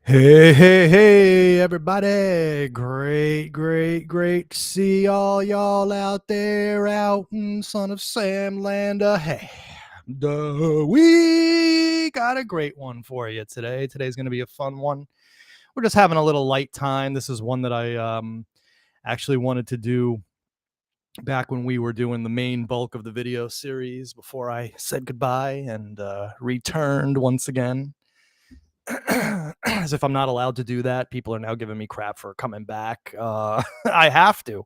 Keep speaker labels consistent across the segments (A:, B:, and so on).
A: Hey, everybody. Great to see all y'all out there out in Son of Sam land. Hey, we got a great one for you today. Today's going to be a fun one. We're just having a little light time. This is one that I actually wanted to do back when we were doing the main bulk of the video series before I said goodbye and returned once again. As if I'm not allowed to do that. People are now giving me crap for coming back. I have to.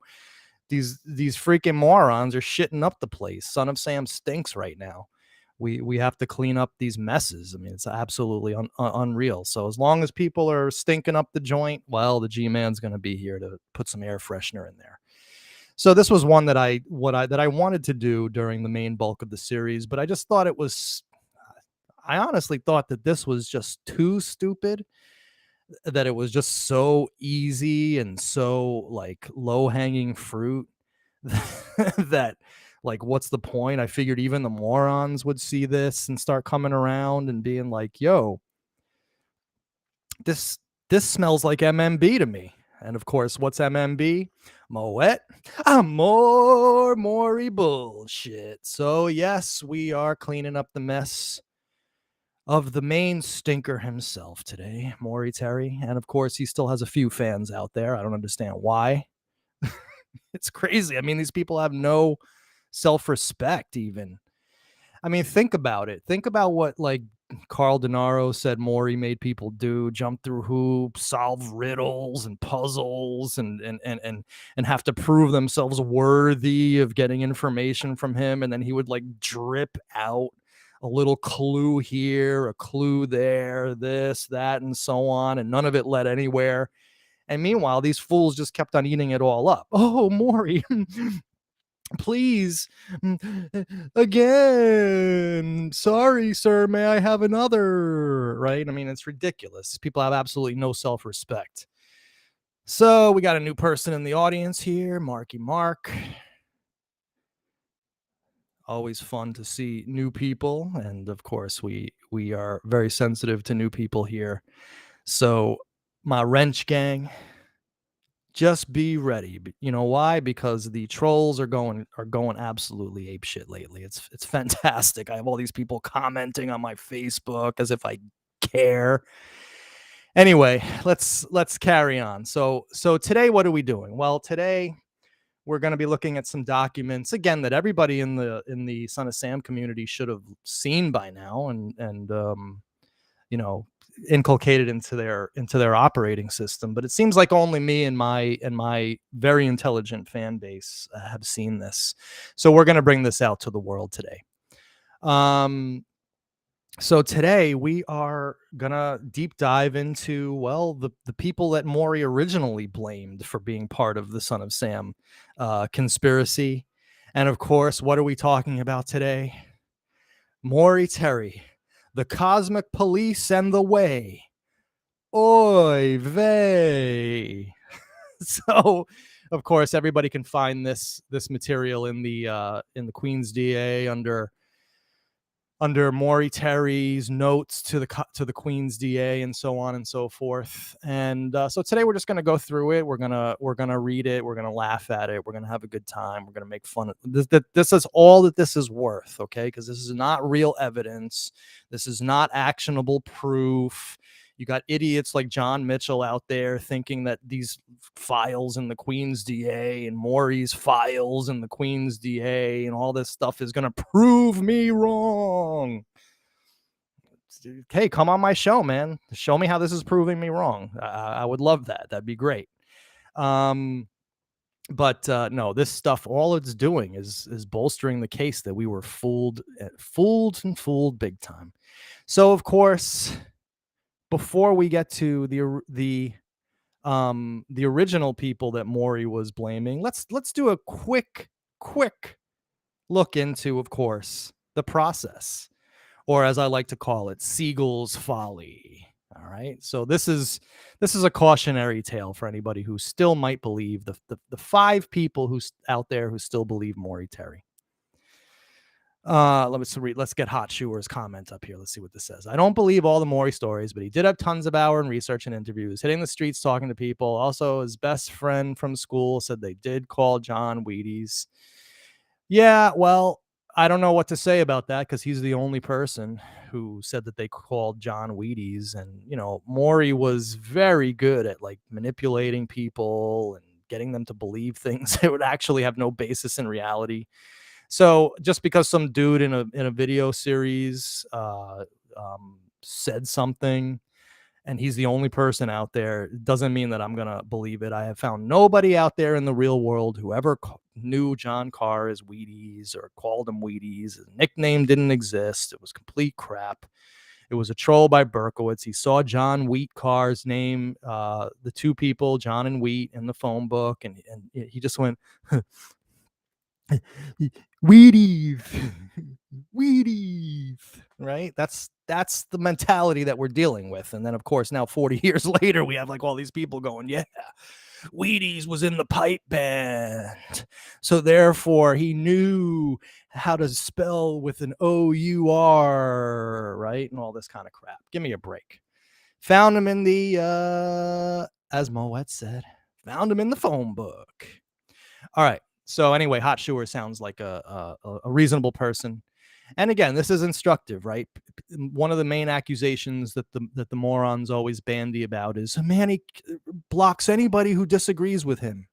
A: These freaking morons are shitting up the place. Son of Sam stinks right now. We have to clean up these messes. I mean, it's absolutely unreal. So as long as people are stinking up the joint, well, the G-Man's going to be here to put some air freshener in there. So this was one that I wanted to do during the main bulk of the series, but I just thought it was. I honestly thought that this was just too stupid, that it was just so easy and so like low hanging fruit that like what's the point? I figured even the morons would see this and start coming around and being like, yo, this smells like MMB to me. And of course, what's MMB? Moet. More Maury bullshit. So yes, we are cleaning up the mess of the main stinker himself today, Maury Terry. And of course, he still has a few fans out there. I don't understand why. It's crazy. I mean, these people have no self-respect even. I mean, think about it. Think about what like Carl Denaro said Maury made people do: jump through hoops, solve riddles and puzzles, and have to prove themselves worthy of getting information from him. And then he would like drip out a little clue here, a clue there, this, that, and so on, and none of it led anywhere. And meanwhile, these fools just kept on eating it all up. Oh, Maury, please, again. Sorry, sir. May I have another? Right? I mean, it's ridiculous. People have absolutely no self-respect. So we got a new person in the audience here, Marky Mark. Always fun to see new people, and of course we are very sensitive to new people here. So my wrench gang, just be ready. You know why? Because the trolls are going absolutely apeshit lately. It's fantastic. I have all these people commenting on my Facebook as if I care. Anyway, let's carry on. So today, what are we doing? Well, today we're going to be looking at some documents again that everybody in the Son of Sam community should have seen by now, and you know, inculcated into their operating system. But it seems like only me and my very intelligent fan base have seen this. So we're going to bring this out to the world today. So today we are gonna deep dive into, well, the people that Maury originally blamed for being part of the Son of Sam conspiracy. And of course, what are we talking about today? Maury Terry, the cosmic police and the way. Oy vey. So of course everybody can find this material in the Queen's DA under Maury Terry's notes to the Queen's DA and so on and so forth. And so today we're just going to go through it. We're gonna read it. We're gonna laugh at it. We're gonna have a good time. We're gonna make fun of this. This is all that this is worth, okay? Because this is not real evidence. This is not actionable proof. You got idiots like John Mitchell out there thinking that these files in the Queen's DA and Maury's files in the Queen's DA and all this stuff is going to prove me wrong. Hey, come on my show, man. Show me how this is proving me wrong. I would love that. That'd be great. But no, this stuff, all it's doing is bolstering the case that we were fooled big time. So of course, before we get to the original people that Maury was blaming, let's do a quick look into, of course, the process, or as I like to call it, Siegel's folly. All right, so this is a cautionary tale for anybody who still might believe the 5 people who's out there who still believe Maury Terry. Let's get Hot Shoer's comment up here. Let's see what this says. I don't believe all the Maury stories, but he did have tons of hour in research and interviews, hitting the streets, talking to people. Also, his best friend from school said they did call John Wheaties. Yeah, well, I don't know what to say about that because he's the only person who said that they called John Wheaties. And, Maury was very good at like manipulating people and getting them to believe things that would actually have no basis in reality. So just because some dude in a video series said something and he's the only person out there doesn't mean that I'm gonna believe it. I have found nobody out there in the real world who ever knew John Carr as Wheaties or called him Wheaties. His nickname didn't exist. It was complete crap. It was a troll by Berkowitz. He saw John Wheat Carr's name, the two people, John and Wheat, in the phone book, and he just went, Wheaties, Wheaties, right? That's the mentality that we're dealing with. And then, of course, now 40 years later, we have like all these people going, yeah, Wheaties was in the pipe band. So therefore, he knew how to spell with an O-U-R, right? And all this kind of crap. Give me a break. Found him in the, as Moet said, found him in the phone book. All right. So anyway, Hot Shoer sounds like a reasonable person. And again, this is instructive, right? One of the main accusations that the morons always bandy about is, man, he blocks anybody who disagrees with him.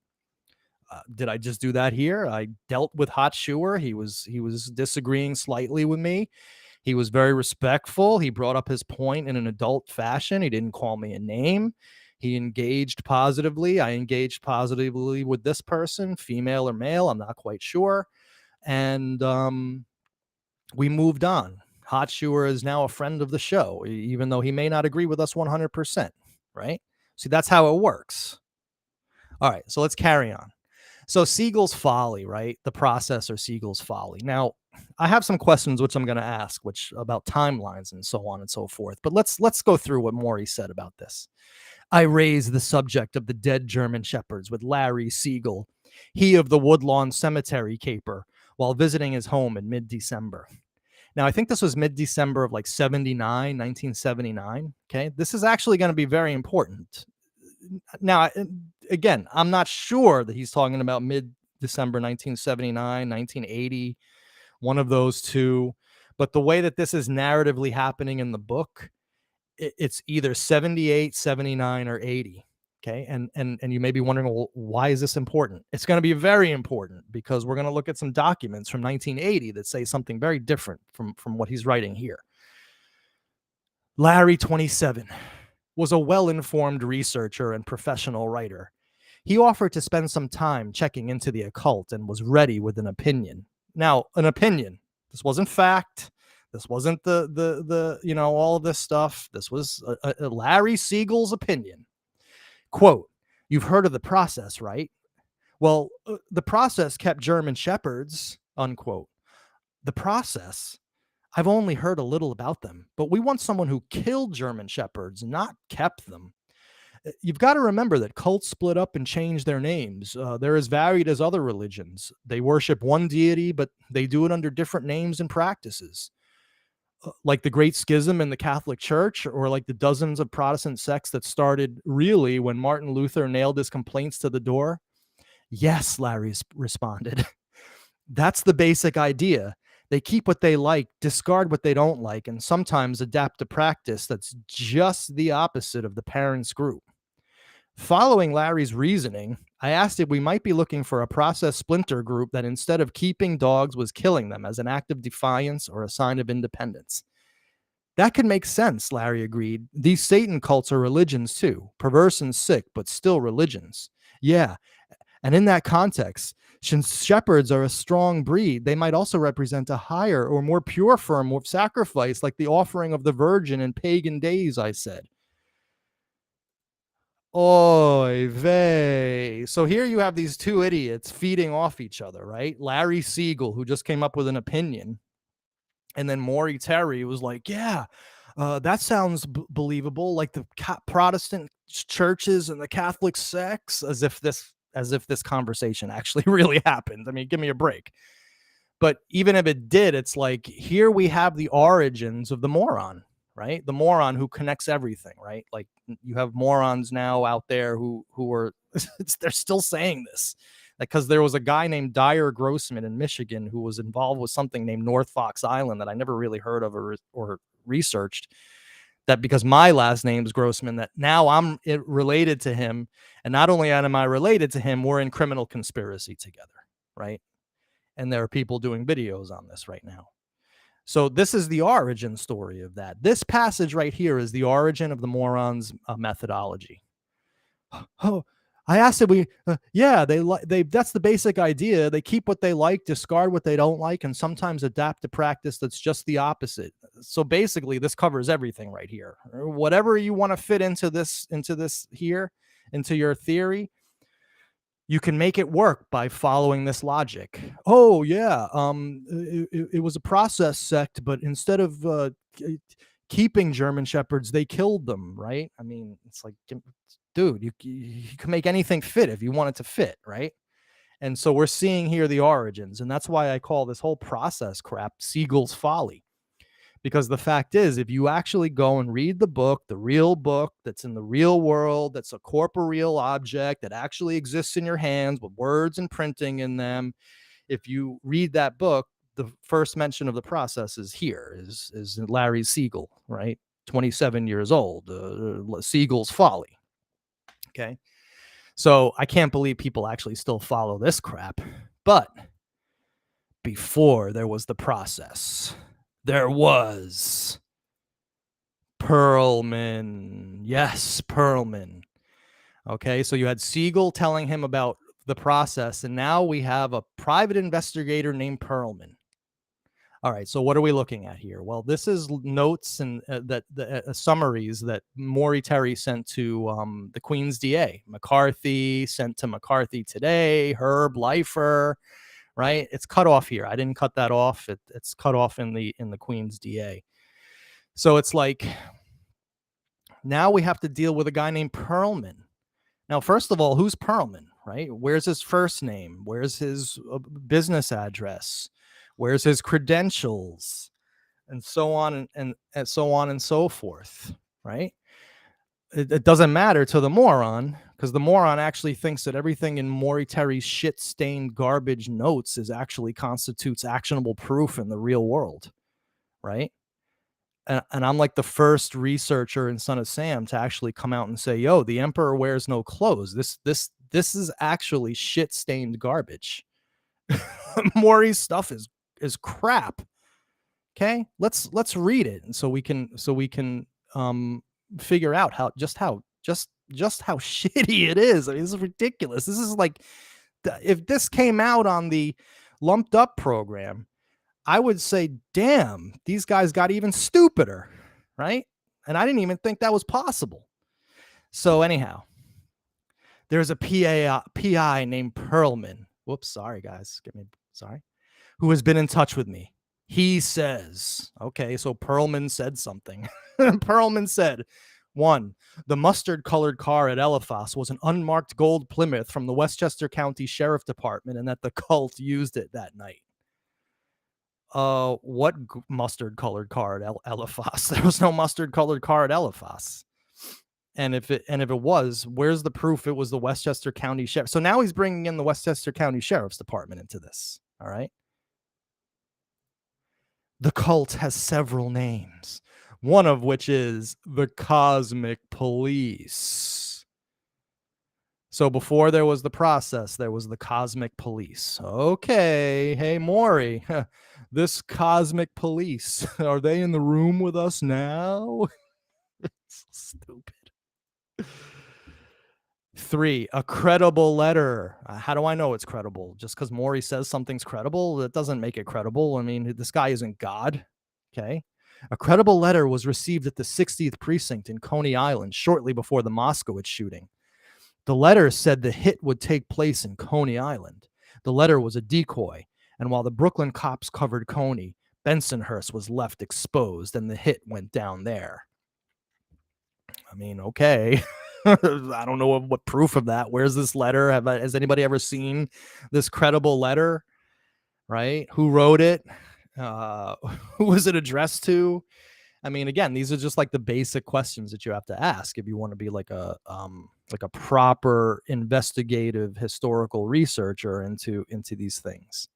A: Did I just do that here? I dealt with Hot Shoer. He was disagreeing slightly with me. He was very respectful. He brought up his point in an adult fashion. He didn't call me a name. He engaged positively. I engaged positively with this person, female or male. I'm not quite sure. And we moved on. Hot Shoer is now a friend of the show, even though he may not agree with us 100%, right? See, that's how it works. All right, so let's carry on. So Siegel's folly, right? The process or Siegel's folly. Now, I have some questions which I'm going to ask, which about timelines and so on and so forth. But let's go through what Maury said about this. I raised the subject of the dead German shepherds with Larry Siegel, he of the Woodlawn Cemetery caper, while visiting his home in mid-December. Now, I think this was mid-December of like 1979. Okay, this is actually going to be very important. Now, again, I'm not sure that he's talking about mid-December 1979, 1980, one of those two. But the way that this is narratively happening in the book, it's either 78, 79, or 80. Okay. And you may be wondering, well, why is this important? It's going to be very important because we're going to look at some documents from 1980 that say something very different from what he's writing here. Larry, 27, was a well-informed researcher and professional writer. He offered to spend some time checking into the occult and was ready with an opinion. Now, an opinion. This wasn't fact. This wasn't the all of this stuff. This was a Larry Siegel's opinion. Quote, you've heard of the process, right? Well, the process kept German shepherds, unquote. The process? I've only heard a little about them, but we want someone who killed German shepherds, not kept them. You've got to remember that cults split up and changed their names. They're as varied as other religions. They worship one deity, but they do it under different names and practices. Like the Great Schism in the Catholic Church, or like the dozens of Protestant sects that started really when Martin Luther nailed his complaints to the door? Yes, Larry responded. That's the basic idea. They keep what they like, discard what they don't like, and sometimes adapt a practice that's just the opposite of the parents' group. Following Larry's reasoning, I asked if we might be looking for a process splinter group that instead of keeping dogs was killing them as an act of defiance or a sign of independence. That could make sense, Larry agreed. These Satan cults are religions too, perverse and sick, but still religions. Yeah, and in that context, since shepherds are a strong breed, they might also represent a higher or more pure form of sacrifice, like the offering of the Virgin in pagan days, I said. Oy vey. So here you have these two idiots feeding off each other, right? Larry Siegel, who just came up with an opinion, and then Maury Terry was like, yeah, that sounds believable, like the Protestant churches and the Catholic sects, as if this conversation actually really happened. I mean, give me a break. But even if it did, it's like, here we have the origins of the moron, right? The moron who connects everything, right? Like, you have morons now out there who are they're still saying this, like, because there was a guy named Dyer Grossman in Michigan who was involved with something named North Fox Island that I never really heard of or researched. That because my last name's Grossman, that now I'm related to him, and not only am I related to him, we're in criminal conspiracy together, right? And there are people doing videos on this right now. So this is the origin story of that. This passage right here is the origin of the moron's methodology. Oh, I asked if yeah, they that's the basic idea. They keep what they like, discard what they don't like, and sometimes adapt a practice that's just the opposite. So basically, this covers everything right here. Whatever you want to fit into here, into your theory, you can make it work by following this logic. Oh yeah, it was a process sect, but instead of keeping German shepherds, they killed them, right? I mean, it's like, dude, you can make anything fit if you want it to fit, right? And so we're seeing here the origins, and that's why I call this whole process crap Siegel's folly. Because the fact is, if you actually go and read the book, the real book that's in the real world, that's a corporeal object that actually exists in your hands with words and printing in them, if you read that book, the first mention of the process is here, is Larry Siegel, right? 27 years old, Siegel's folly. Okay. So I can't believe people actually still follow this crap. But before there was the process, there was Perlman. Yes, Perlman. Okay, so you had Siegel telling him about the process, and now we have a private investigator named Perlman. All right, so what are we looking at here? Well, this is notes and that the summaries that Maury Terry sent to the Queen's DA. McCarthy sent to McCarthy today, Herb Leifer, right? It's cut off here. I didn't cut that off. It's cut off in the Queen's DA. So it's like, now we have to deal with a guy named Perlman. Now, first of all, who's Perlman, right? Where's his first name? Where's his business address? Where's his credentials? And so on and so on and so forth, right? It doesn't matter to the moron, because the moron actually thinks that everything in Maury Terry's shit-stained garbage notes actually constitutes actionable proof in the real world, right? And I'm like the first researcher in Son of Sam to actually come out and say, yo, the emperor wears no clothes. This is actually shit-stained garbage. Maury's stuff is crap. Okay, let's read it, and so we can figure out how shitty it is. I mean, this is ridiculous. This is like, if this came out on the Lumped Up program, I would say, damn, these guys got even stupider, right? And I didn't even think that was possible. So anyhow, there's a PI named Perlman. Whoops, sorry guys, sorry. Who has been in touch with me. He says, okay, so Perlman said something. Perlman said, 1, the mustard-colored car at Eliphas was an unmarked gold Plymouth from the Westchester County Sheriff Department, and that the cult used it that night. What mustard-colored car at Eliphas? There was no mustard-colored car at Eliphas. And if it was, where's the proof it was the Westchester County Sheriff? So now he's bringing in the Westchester County Sheriff's Department into this, all right? The cult has several names, one of which is the Cosmic Police. So before there was the process, there was the Cosmic Police. Okay, hey, Maury, this Cosmic Police, are they in the room with us now? It's so stupid. 3, a credible letter. How do I know it's credible? Just because Maury says something's credible, that doesn't make it credible. I mean, this guy isn't God. Okay. A credible letter was received at the 60th precinct in Coney Island shortly before the Moskowitz shooting. The letter said the hit would take place in Coney Island. The letter was a decoy, and while the Brooklyn cops covered Coney, Bensonhurst was left exposed, and the hit went down there. I mean, okay. I don't know what proof of that. Where's this letter? Has anybody ever seen this credible letter? right? Who wrote it? Uh, who was it addressed to? I mean, again, these are just like the basic questions that you have to ask if you want to be like a proper investigative historical researcher into these things.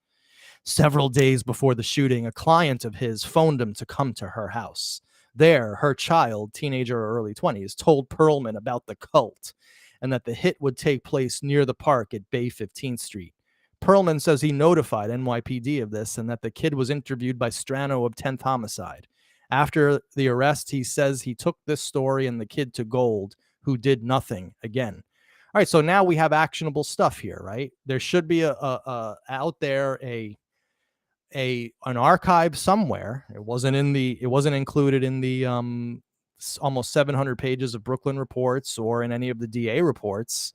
A: Several days before the shooting, a client of his phoned him to come to her house. There, her child, teenager or early 20s, told Perlman about the cult and that the hit would take place near the park at Bay 15th Street. Perlman says he notified NYPD of this and that the kid was interviewed by Strano of 10th Homicide. After the arrest, he says he took this story and the kid to Gold, who did nothing again. All right, so now we have actionable stuff here, right? There should be out there an archive somewhere. It wasn't included in the almost 700 pages of Brooklyn reports or in any of the DA reports.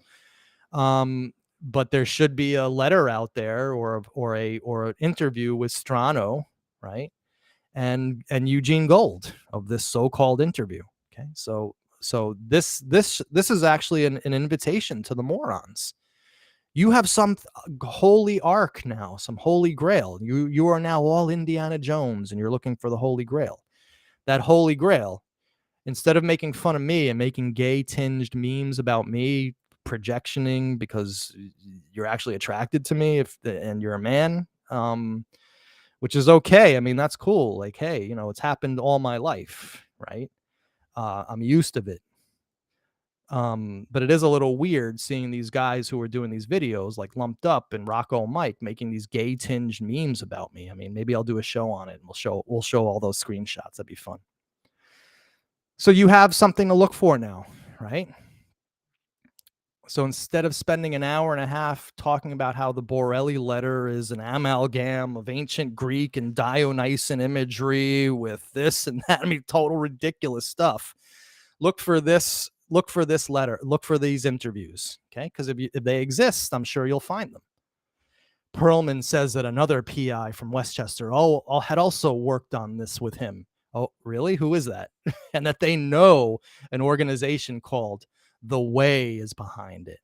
A: But there should be a letter out there or an interview with Strano, right? And Eugene Gold of this so-called interview. Okay, so this is actually an invitation to the morons. You have some holy ark now, some holy grail. You are now all Indiana Jones, and you're looking for the holy grail. That holy grail, instead of making fun of me and making gay tinged memes about me projectioning because you're actually attracted to me and you're a man, which is okay. I mean, that's cool. Like, hey, it's happened all my life, right? I'm used to it. But it is a little weird seeing these guys who are doing these videos like Lumped Up and Rocco Mike making these gay tinged memes about me. I mean, maybe I'll do a show on it and we'll show all those screenshots. That'd be fun. So you have something to look for now, right? So instead of spending an hour and a half talking about how the Borelli letter is an amalgam of ancient Greek and Dionysian imagery with this and that, I mean, total ridiculous stuff. Look for this letter. Look for these interviews, okay? Because if they exist, I'm sure you'll find them. Perlman says that another PI from Westchester had also worked on this with him. Oh, really? Who is that? And that they know an organization called the VEY is behind it.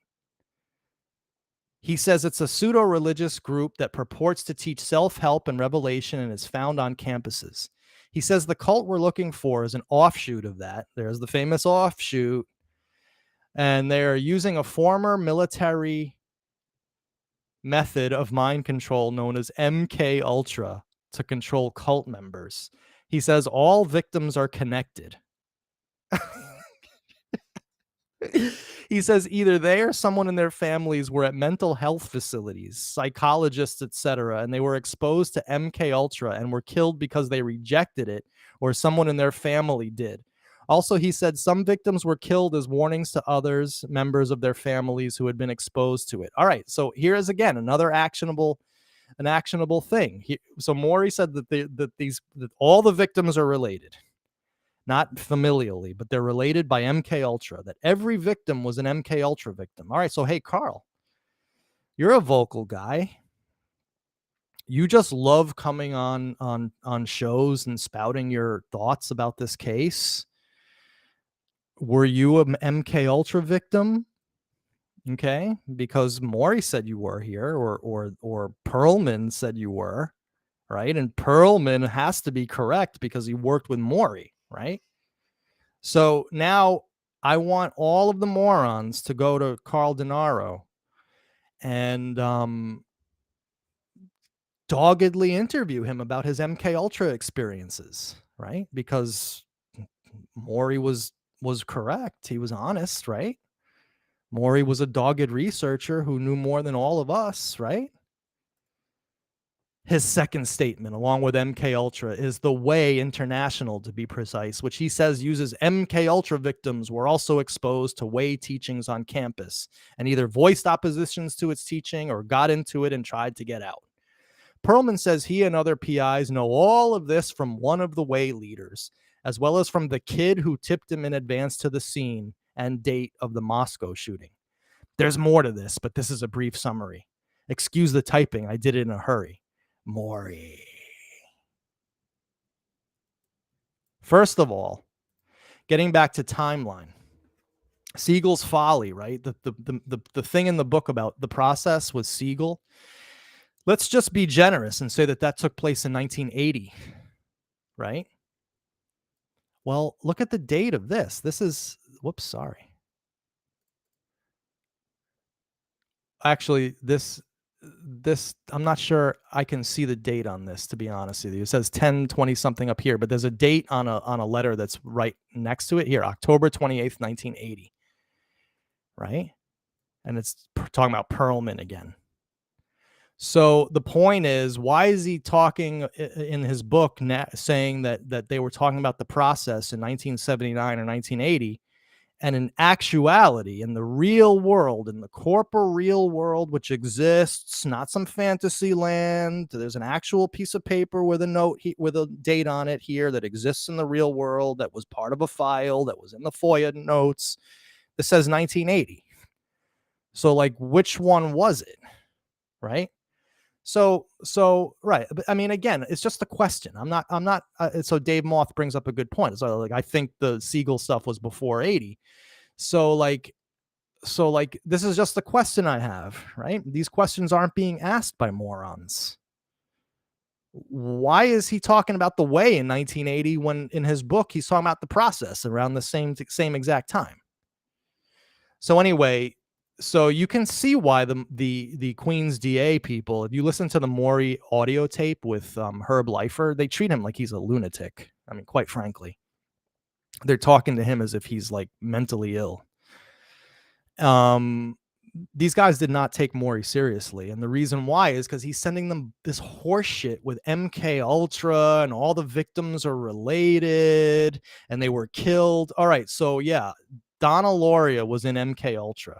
A: He says it's a pseudo-religious group that purports to teach self-help and revelation and is found on campuses. He says the cult we're looking for is an offshoot of that. There's the famous offshoot. And they're using a former military method of mind control known as MK Ultra to control cult members. He says all victims are connected. He says either they or someone in their families were at mental health facilities, psychologists, etc., and they were exposed to MK Ultra and were killed because they rejected it, or someone in their family did. Also, he said some victims were killed as warnings to others, members of their families who had been exposed to it. All right, so here is again another actionable thing. So Maury said that all the victims are related. Not familially, but they're related by MK Ultra, that every victim was an MK Ultra victim. All right, so hey, Carl, you're a vocal guy. You just love coming on shows and spouting your thoughts about this case. Were you an MK Ultra victim? Okay, because Maury said you were here, or Perlman said you were, right? And Perlman has to be correct because he worked with Maury, right? So now I want all of the morons to go to Carl Denaro and doggedly interview him about his MK Ultra experiences, right? Because Maury was correct. He was honest, right? Maury was a dogged researcher who knew more than all of us, right? His second statement, along with MK Ultra, is the VEY International, to be precise, which he says uses MK Ultra victims were also exposed to VEY teachings on campus and either voiced oppositions to its teaching or got into it and tried to get out. Perlman says he and other PIs know all of this from one of the VEY leaders, as well as from the kid who tipped him in advance to the scene and date of the Moscow shooting. There's more to this, but this is a brief summary. Excuse the typing. I did it in a hurry. Maury. First of all, getting back to timeline, Siegel's folly, right? The thing in the book about the process was Siegel. Let's just be generous and say that that took place in 1980, right? Well, look at the date of this. This is, whoops, sorry. Actually, this I'm not sure I can see the date on this, to be honest with you. It says 10/20 something up here, but there's a date on a letter that's right next to it here, October 28th, 1980, right? And it's talking about Perlman again. So the point is, why is he talking in his book saying that they were talking about the process in 1979 or 1980, and in actuality, in the real world, in the corporate real world, which exists, not some fantasy land, there's an actual piece of paper with a note with a date on it here that exists in the real world, that was part of a file that was in the FOIA notes. This says 1980. So, like, which one was it, right? So right. But I mean, again, it's just a question. I'm not. So Dave Moth brings up a good point. So, like, I think the Siegel stuff was before 80. So like, this is just a question I have, right? These questions aren't being asked by morons. Why is he talking about the way in 1980 when in his book he's talking about the process around the same exact time? So anyway, so you can see why the Queen's DA people, if you listen to the Maury audio tape with Herb Leifer, they treat him like he's a lunatic. I mean, quite frankly, they're talking to him as if he's like mentally ill. These guys did not take Maury seriously, and the reason why is because he's sending them this horseshit with MK Ultra, and all the victims are related, and they were killed. All right, so yeah, Donna Lauria was in MK Ultra.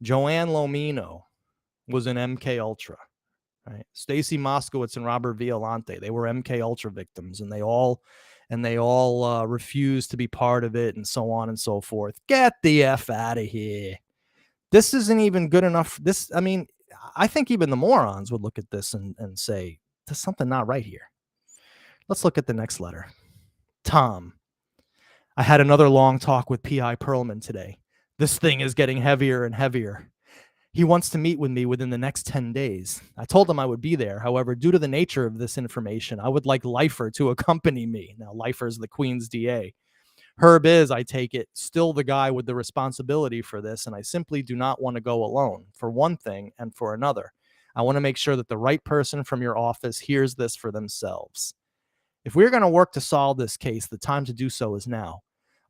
A: Joanne Lomino was in MK Ultra. Right, Stacy Moskowitz and Robert Violante, they were MK Ultra victims, and they all refused to be part of it, and so on and so forth. Get the F out of here. This isn't even good enough. I mean, I think even the morons would look at this and say, there's something not right here. Let's look at the next letter. Tom, I had another long talk with P.I. Perlman today. This thing is getting heavier and heavier. He wants to meet with me within the next 10 days. I told him I would be there. However, due to the nature of this information, I would like Leifer to accompany me. Now, Leifer is the Queen's DA. Herb is, I take it, still the guy with the responsibility for this, and I simply do not want to go alone, for one thing and for another. I want to make sure that the right person from your office hears this for themselves. If we're going to work to solve this case, the time to do so is now.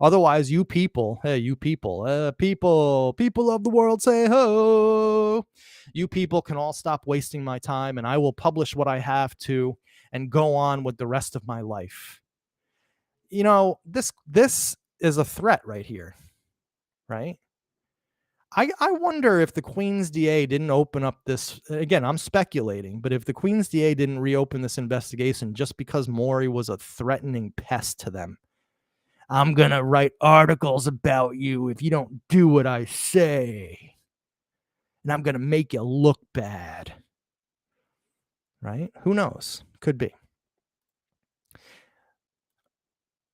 A: Otherwise, you people, hey, you people of the world, say ho. You people can all stop wasting my time, and I will publish what I have to and go on with the rest of my life. You know, this is a threat right here, right? I wonder if the Queen's DA didn't open up this, again, I'm speculating, but if the Queen's DA didn't reopen this investigation just because Maury was a threatening pest to them. I'm going to write articles about you if you don't do what I say. And I'm going to make you look bad. Right? Who knows? Could be.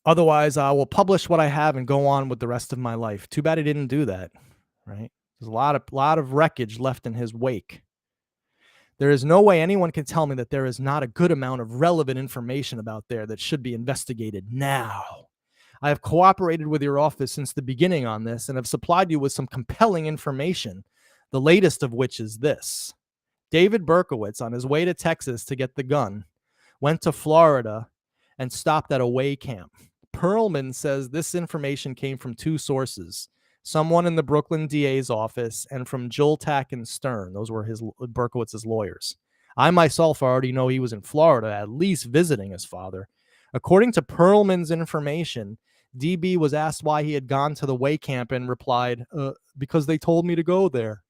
A: Otherwise, I will publish what I have and go on with the rest of my life. Too bad he didn't do that. Right? There's a lot of wreckage left in his wake. There is no way anyone can tell me that there is not a good amount of relevant information about there that should be investigated now. I have cooperated with your office since the beginning on this and have supplied you with some compelling information, the latest of which is this. David Berkowitz, on his way to Texas to get the gun, went to Florida and stopped at a way camp. Perlman says this information came from two sources, someone in the Brooklyn DA's office and from Joltak and Stern. Those were Berkowitz's lawyers. I myself already know he was in Florida, at least visiting his father. According to Perlman's information, DB was asked why he had gone to the way camp and replied, because they told me to go there.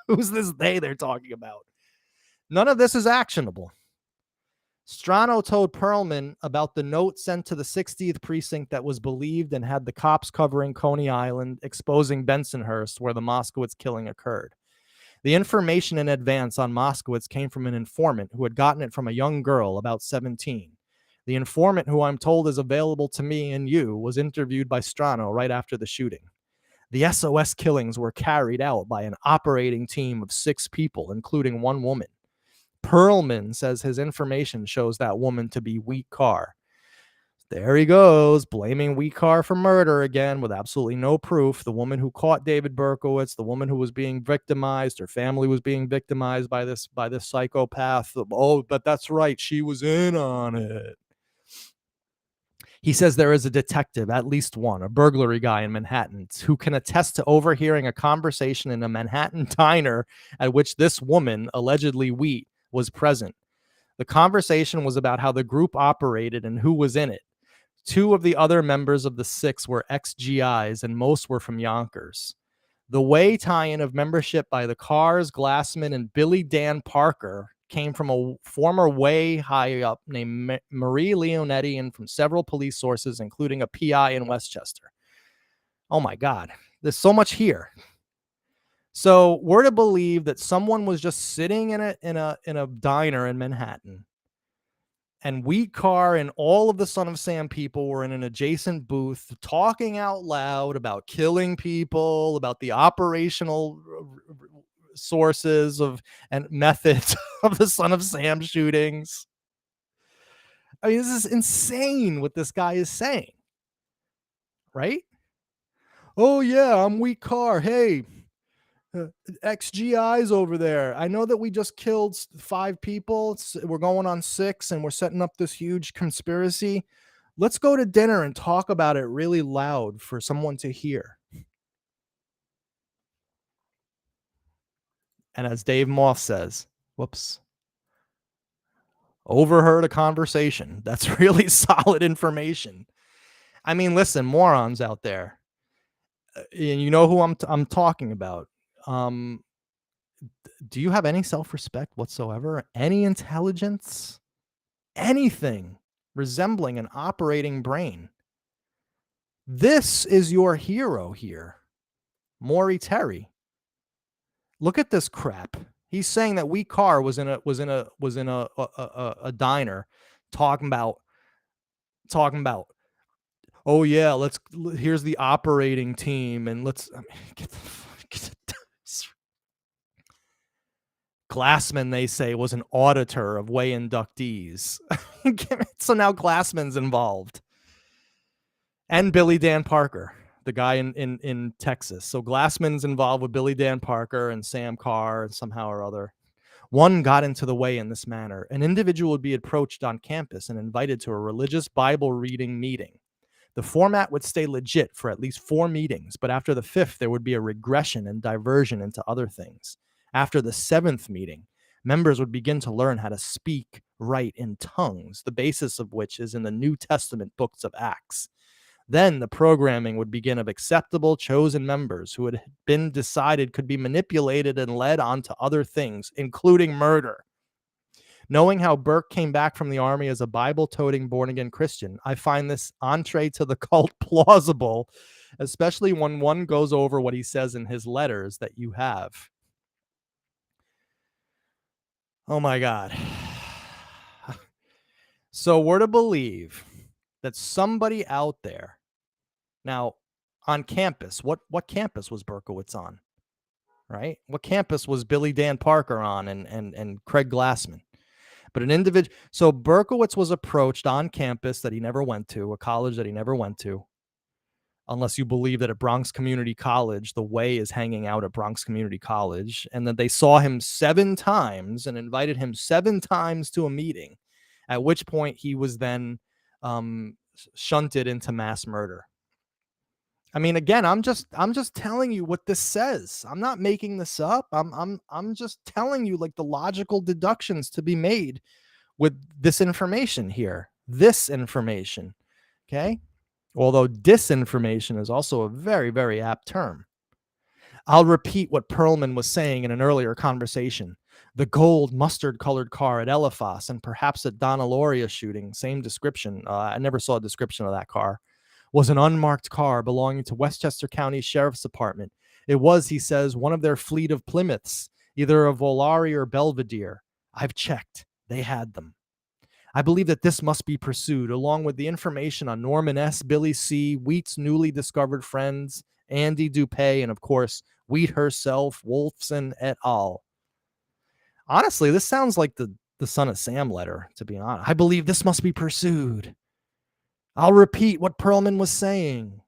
A: Who's this they they're talking about? None of this is actionable. Strano told Perlman about the note sent to the 60th precinct that was believed and had the cops covering Coney Island, exposing Bensonhurst, where the Moskowitz killing occurred. The information in advance on Moskowitz came from an informant who had gotten it from a young girl about 17. The informant, who I'm told is available to me and you, was interviewed by Strano right after the shooting. The SOS killings were carried out by an operating team of 6 people, including 1 woman. Perlman says his information shows that woman to be Wheat Carr. There he goes, blaming Wheat Carr for murder again with absolutely no proof. The woman who caught David Berkowitz, the woman who was being victimized, her family was being victimized by this psychopath. Oh, but that's right, she was in on it. He says there is a detective, at least one, a burglary guy in Manhattan, who can attest to overhearing a conversation in a Manhattan diner at which this woman, allegedly Wheat, was present. The conversation was about how the group operated and who was in it. 2 of the other members of the 6 were ex-GIs, and most were from Yonkers. The VEY tie-in of membership by the Carrs, Glassman, and Billy Dan Parker came from a former VEY high-up named Marie Leonetti and from several police sources, including a PI in Westchester. Oh my God, there's so much here. So we're to believe that someone was just sitting in a diner in Manhattan, and Wheat Carr and all of the Son of Sam people were in an adjacent booth talking out loud about killing people, about the operational sources of and methods of the Son of Sam shootings. I mean, this is insane what this guy is saying, right? Oh yeah, I'm Wheat Carr. Hey, ex-GIs over there. I know that we just killed 5 people. We're going on 6 and we're setting up this huge conspiracy. Let's go to dinner and talk about it really loud for someone to hear. And as Dave Moth says, whoops, overheard a conversation. That's really solid information. I mean, listen, morons out there. And you know who I'm talking about. Do you have any self-respect whatsoever? Any intelligence? Anything resembling an operating brain? This is your hero here, Maury Terry. Look at this crap. He's saying that Wheat Carr was in a diner talking about oh yeah, here's the operating team and get the Glassman, they say, was an auditor of VEY inductees. So now Glassman's involved. And Billy Dan Parker, the guy in Texas. So Glassman's involved with Billy Dan Parker and Sam Carr and somehow or other. One got into the VEY in this manner. An individual would be approached on campus and invited to a religious Bible reading meeting. The format would stay legit for at least 4 meetings, but after the 5th, there would be a regression and diversion into other things. After the 7th meeting, members would begin to learn how to speak right in tongues, the basis of which is in the New Testament books of Acts. Then the programming would begin of acceptable chosen members who had been decided could be manipulated and led on to other things, including murder. Knowing how Burke came back from the army as a Bible-toting born-again Christian, I find this entree to the cult plausible, especially when one goes over what he says in his letters that you have. Oh my God. So we're to believe that somebody out there, now on campus, what campus was Berkowitz on, right? What campus was Billy Dan Parker on and Craig Glassman? But an individual, so Berkowitz was approached on campus that he never went to, a college that he never went to, unless you believe that at Bronx Community College, the VEY is hanging out at Bronx Community College, and that they saw him 7 times and invited him 7 times to a meeting, at which point he was then shunted into mass murder. I mean, again, I'm just telling you what this says. I'm not making this up. I'm just telling you like the logical deductions to be made with this information here. This information, okay? Although disinformation is also a very, very apt term. I'll repeat what Perlman was saying in an earlier conversation. The gold mustard-colored car at Eliphas and perhaps at Donna Loria shooting, same description. I never saw a description of that car. Was an unmarked car belonging to Westchester County Sheriff's Department. It was, he says, one of their fleet of Plymouths, either a Volare or Belvedere. I've checked. They had them. I believe that this must be pursued, along with the information on Norman S., Billy C., Wheat's newly discovered friends, Andy Dupay, and of course, Wheat herself, Wolfson et al. Honestly, this sounds like the Son of Sam letter, to be honest. I believe this must be pursued. I'll repeat what Perlman was saying.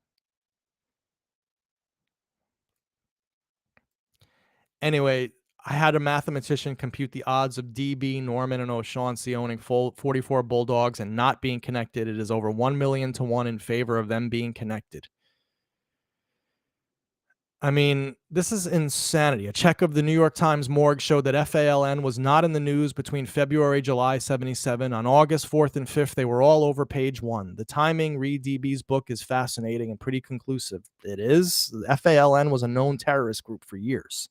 A: Anyway, I had a mathematician compute the odds of DB, Norman, and O'Shaughnessy owning 44 Bulldogs and not being connected. It is over 1 million to 1 in favor of them being connected. I mean, this is insanity. A check of the New York Times morgue showed that FALN was not in the news between February, July 77. On August 4th and 5th, they were all over page 1. The timing, read DB's book, is fascinating and pretty conclusive. It is. FALN was a known terrorist group for years.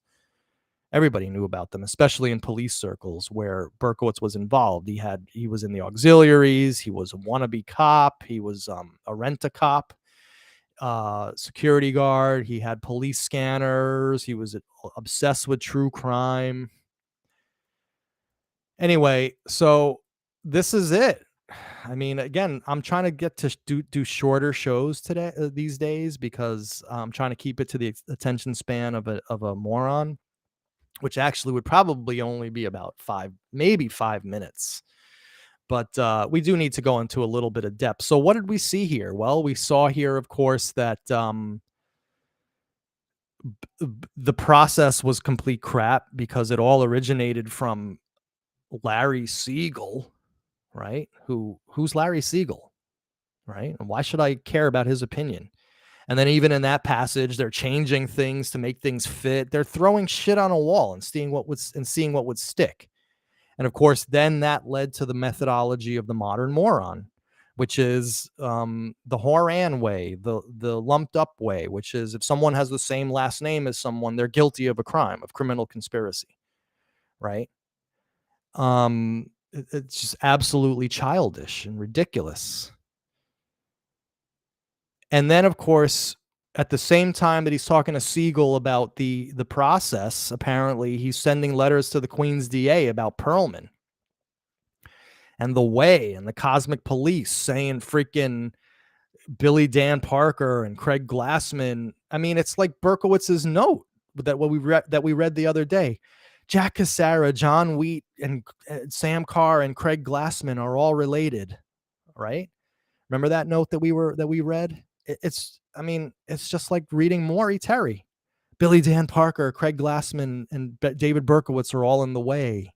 A: Everybody knew about them, especially in police circles where Berkowitz was involved. He was in the auxiliaries. He was a wannabe cop. He was a rent-a-cop. Security guard. He had police scanners. He was obsessed with true crime. Anyway, so this is it. I mean, again, I'm trying to get to do shorter shows today these days because I'm trying to keep it to the attention span of a moron, which actually would probably only be about maybe 5 minutes. But we do need to go into a little bit of depth. So what did we see here? Well, we saw here, of course, that the process was complete crap because it all originated from Larry Siegel, right? Who's Larry Siegel, right? And why should I care about his opinion? And then even in that passage, they're changing things to make things fit. They're throwing shit on a wall and seeing what would stick. And of course, then that led to the methodology of the modern moron, which is the Horan way, the lumped up way, which is if someone has the same last name as someone, they're guilty of a crime, of criminal conspiracy, right? It's just absolutely childish and ridiculous. And then, of course, at the same time that he's talking to Siegel about the process, apparently he's sending letters to the Queen's DA about Perlman and the VEY and the Cosmic Police, saying freaking Billy Dan Parker and Craig Glassman. I mean, it's like Berkowitz's note that we read the other day. Jack Cassara, John Wheat, and Sam Carr and Craig Glassman are all related, right? Remember that note that we read? It's just like reading Maury Terry. Billy Dan Parker, Craig Glassman, and David Berkowitz are all in the VEY.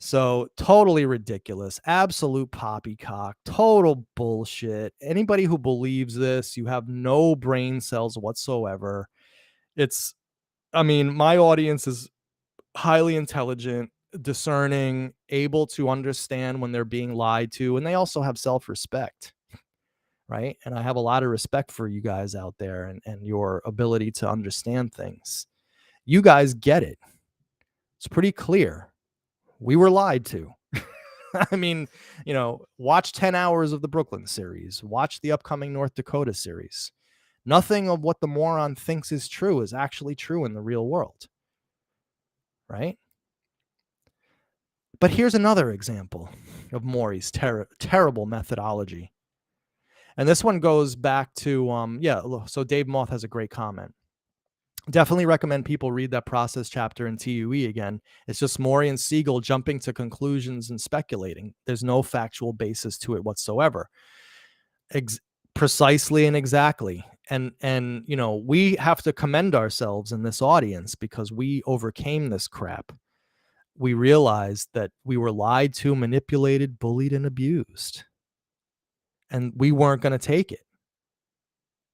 A: So totally ridiculous, absolute poppycock, total bullshit. Anybody who believes this, you have no brain cells whatsoever. My audience is highly intelligent, discerning, able to understand when they're being lied to, and they also have self-respect, right? And I have a lot of respect for you guys out there and your ability to understand things. You guys get it. It's pretty clear. We were lied to. I mean, watch 10 hours of the Brooklyn series. Watch the upcoming North Dakota series. Nothing of what the moron thinks is true is actually true in the real world. Right? But here's another example of Maury's terrible methodology. And this one goes back to, so Dave Moth has a great comment. Definitely recommend people read that process chapter in TUE again. It's just Maury and Siegel jumping to conclusions and speculating. There's no factual basis to it whatsoever. Precisely and exactly. And we have to commend ourselves in this audience because we overcame this crap. We realized that we were lied to, manipulated, bullied, and abused. And we weren't going to take it.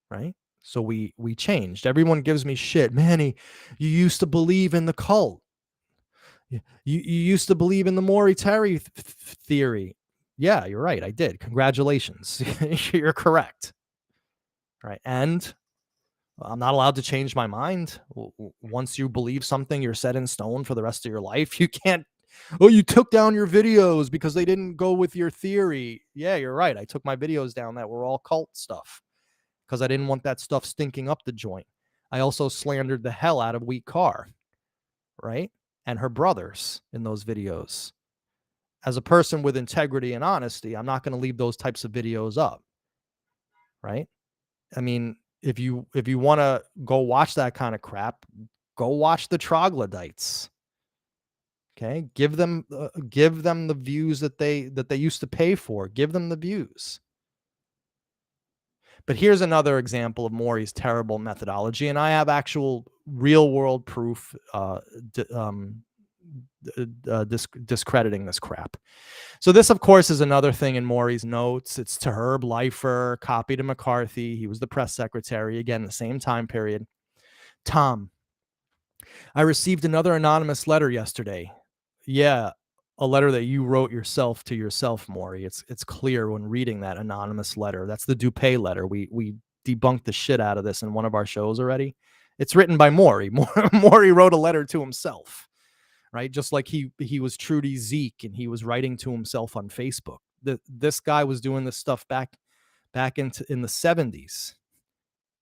A: Right? So we changed. Everyone gives me shit. Manny, you used to believe in the cult. You used to believe in the Maury Terry theory. Yeah, you're right. I did. Congratulations. You're correct. Right. And I'm not allowed to change my mind. Once you believe something, you're set in stone for the rest of your life. You can't, you took down your videos because they didn't go with your theory. Yeah, you're right. I took my videos down that were all cult stuff because I didn't want that stuff stinking up the joint. I also slandered the hell out of Wheat Carr, right? And her brothers in those videos. As a person with integrity and honesty, I'm not going to leave those types of videos up, right? I mean, if you want to go watch that kind of crap, go watch the troglodytes. Okay, give them the views that they used to pay for. Give them the views. But here's another example of Maury's terrible methodology, and I have actual real world proof discrediting this crap. So this, of course, is another thing in Maury's notes. It's to Herb Leifer, copy to McCarthy. He was the press secretary, again, the same time period. Tom, I received another anonymous letter yesterday. Yeah, a letter that you wrote yourself to yourself, Maury. It's clear when reading that anonymous letter. That's the Dupay letter. We debunked the shit out of this in one of our shows already. It's written by Maury. Maury wrote a letter to himself, right? Just like he was Trudy Zeke and he was writing to himself on Facebook. This guy was doing this stuff back in the 70s.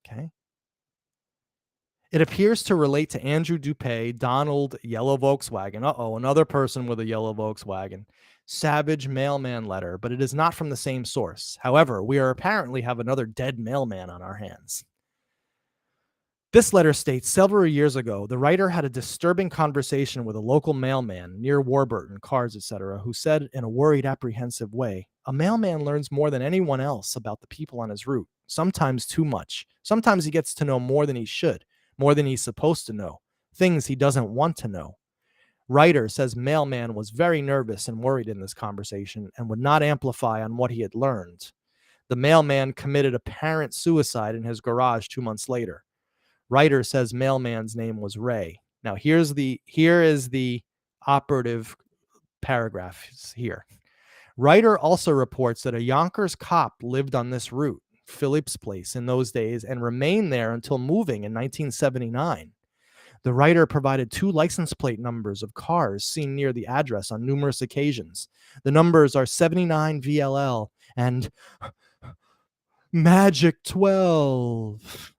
A: Okay. It appears to relate to Andrew Dupay, Donald, yellow Volkswagen. Another person with a yellow Volkswagen. Savage mailman letter, but it is not from the same source. However, we are apparently have another dead mailman on our hands. This letter states, several years ago, the writer had a disturbing conversation with a local mailman near Warburton, Cars, etc., who said in a worried, apprehensive way, a mailman learns more than anyone else about the people on his route, sometimes too much. Sometimes he gets to know more than he should, more than he's supposed to know, things he doesn't want to know. Writer says mailman was very nervous and worried in this conversation and would not amplify on what he had learned. The mailman committed apparent suicide in his garage 2 months later. Writer says mailman's name was Ray. Now here is the operative paragraph here. Writer also reports that a Yonkers cop lived on this route, Phillips Place, in those days and remained there until moving in 1979. The writer provided 2 license plate numbers of cars seen near the address on numerous occasions. The numbers are 79 VLL and Magic 12.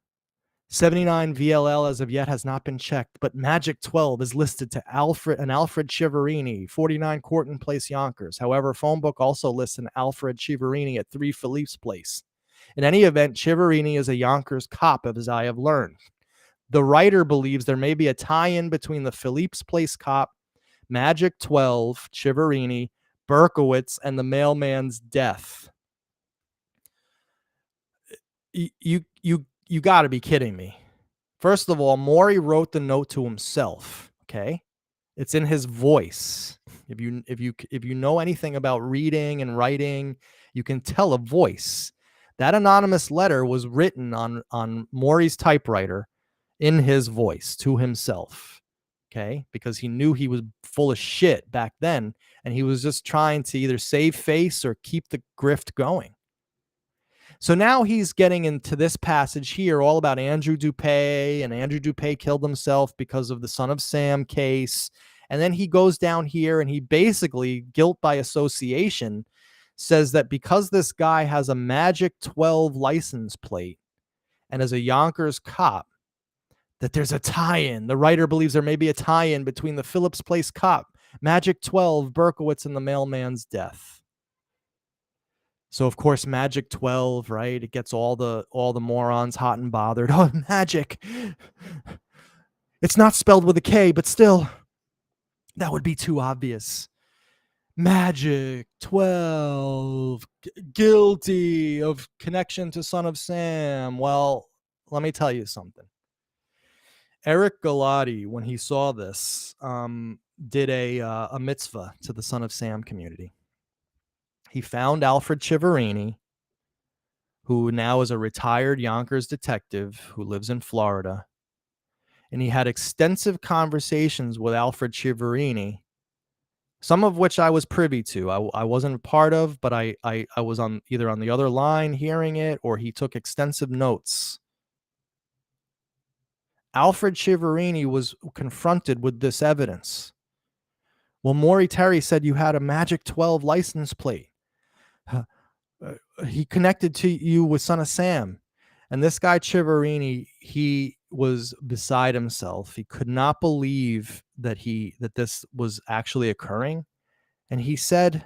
A: 79 VLL as of yet has not been checked, but Magic 12 is listed to Alfred Chiaverini, 49 Corton Place, Yonkers. However, phone book also lists an Alfred Chiaverini at 3 Phillips Place. In any event, Chiaverini is a Yonkers cop, as I have learned. The writer believes there may be a tie-in between the Phillips Place cop, Magic 12, Chiaverini, Berkowitz, and the mailman's death. You got to be kidding me. First of all, Maury wrote the note to himself. Okay, it's in his voice. If you know anything about reading and writing, you can tell a voice. That anonymous letter was written on Maury's typewriter in his voice to himself. Okay, because he knew he was full of shit back then, and he was just trying to either save face or keep the grift going. So now he's getting into this passage here all about Andrew Dupay, and Andrew Dupay killed himself because of the Son of Sam case. And then he goes down here and he basically, guilt by association, says that because this guy has a Magic 12 license plate and is a Yonkers cop, that there's a tie-in. The writer believes there may be a tie-in between the Phillips Place cop, Magic 12, Berkowitz, and the mailman's death. So of course, Magic 12, right? It gets all the morons hot and bothered. Oh, magic. It's not spelled with a K, but still, that would be too obvious. Magic 12, guilty of connection to Son of Sam. Well, let me tell you something. Eric Galati, when he saw this, did a mitzvah to the Son of Sam community. He found Alfred Chiaverini, who now is a retired Yonkers detective who lives in Florida. And he had extensive conversations with Alfred Chiaverini, some of which I was privy to. I wasn't part of, but I was either on the other line hearing it, or he took extensive notes. Alfred Chiaverini was confronted with this evidence. Well, Maury Terry said you had a Magic 12 license plate. He connected to you with Son of Sam. And this guy Chiaverini, he was beside himself. He could not believe that this was actually occurring. And he said,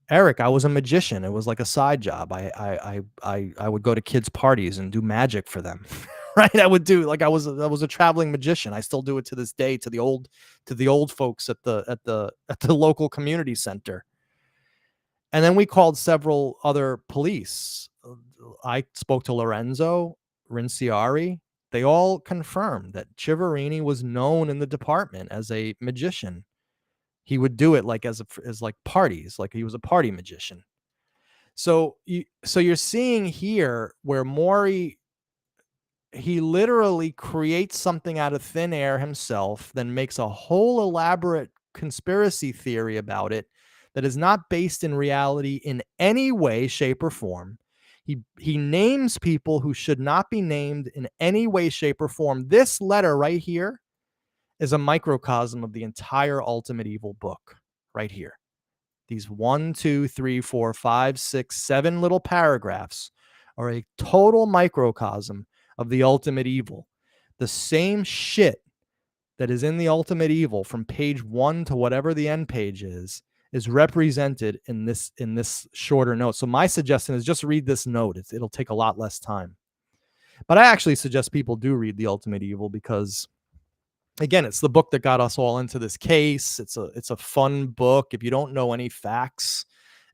A: Eric, I was a magician. It was like a side job. I would go to kids' parties and do magic for them. Right? I would do like I was a traveling magician. I still do it to this day to the old folks at the local community center. And then we called several other police. I spoke to Lorenzo Rinciari. They all confirmed that Chiaverini was known in the department as a magician. He would do it like as like parties, like he was a party magician. So you're seeing here where Maury, he literally creates something out of thin air himself, then makes a whole elaborate conspiracy theory about it that is not based in reality in any way, shape, or form. He names people who should not be named in any way, shape, or form. This letter right here is a microcosm of the entire Ultimate Evil book, right here. These one, two, three, four, five, six, seven little paragraphs are a total microcosm of the Ultimate Evil. The same shit that is in the Ultimate Evil from page 1 to whatever the end page is represented in this shorter note. So my suggestion is just read this note. It'll take a lot less time. But I actually suggest people do read the Ultimate Evil because, again, it's the book that got us all into this case. It's a fun book. If you don't know any facts,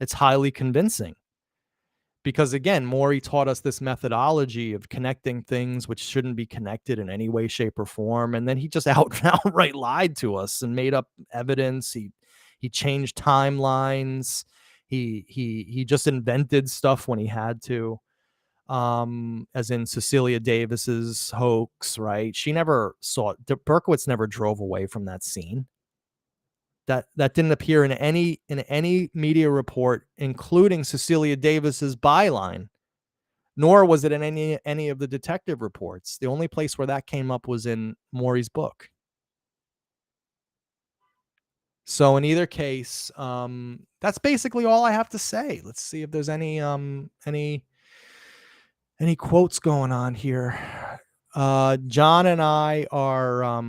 A: it's highly convincing. Because again, Maury taught us this methodology of connecting things which shouldn't be connected in any way, shape, or form. And then he just outright lied to us and made up evidence. He changed timelines. He just invented stuff when he had to. As in Cecilia Davis's hoax, right? She never saw Berkowitz never drove away from that scene. That didn't appear in any media report, including Cecilia Davis's byline, nor was it in any of the detective reports. The only place where that came up was in Maury's book. So in either case, that's basically all I have to say. Let's see if there's any quotes going on here. John and I are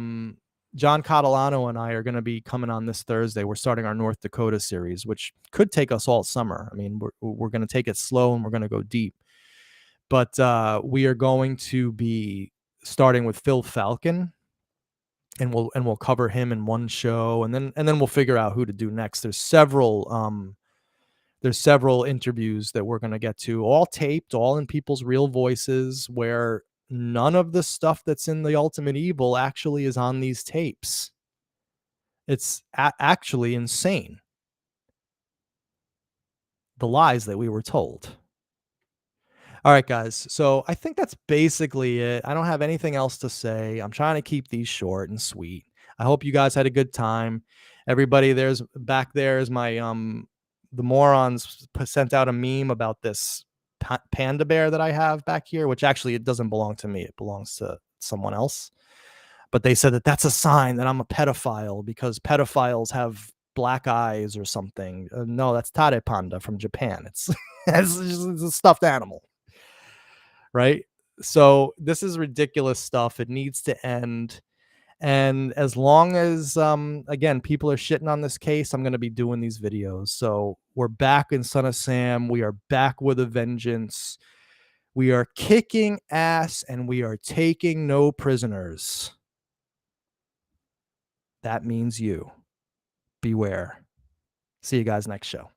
A: John Catalano and I are going to be coming on this Thursday. We're starting our North Dakota series, which could take us all summer. I mean, we're going to take it slow and we're going to go deep. But we are going to be starting with Phil Falcon, and we'll cover him in one show, and then we'll figure out who to do next. There's several interviews that we're going to get to, all taped, all in people's real voices, where none of the stuff that's in the Ultimate Evil actually is on these tapes. It's actually insane, the lies that we were told. All right, guys. So I think that's basically it. I don't have anything else to say. I'm trying to keep these short and sweet. I hope you guys had a good time. Everybody, there's back there is my the morons sent out a meme about this panda bear that I have back here, which actually it doesn't belong to me. It belongs to someone else. But they said that that's a sign that I'm a pedophile because pedophiles have black eyes or something. No, that's Tare Panda from Japan. It's a stuffed animal, right? So this is ridiculous stuff. It needs to end. And as long as again people are shitting on this case, I'm going to be doing these videos. So we're back in Son of Sam. We are back with a vengeance. We are kicking ass and we are taking no prisoners. That means you. Beware. See you guys next show.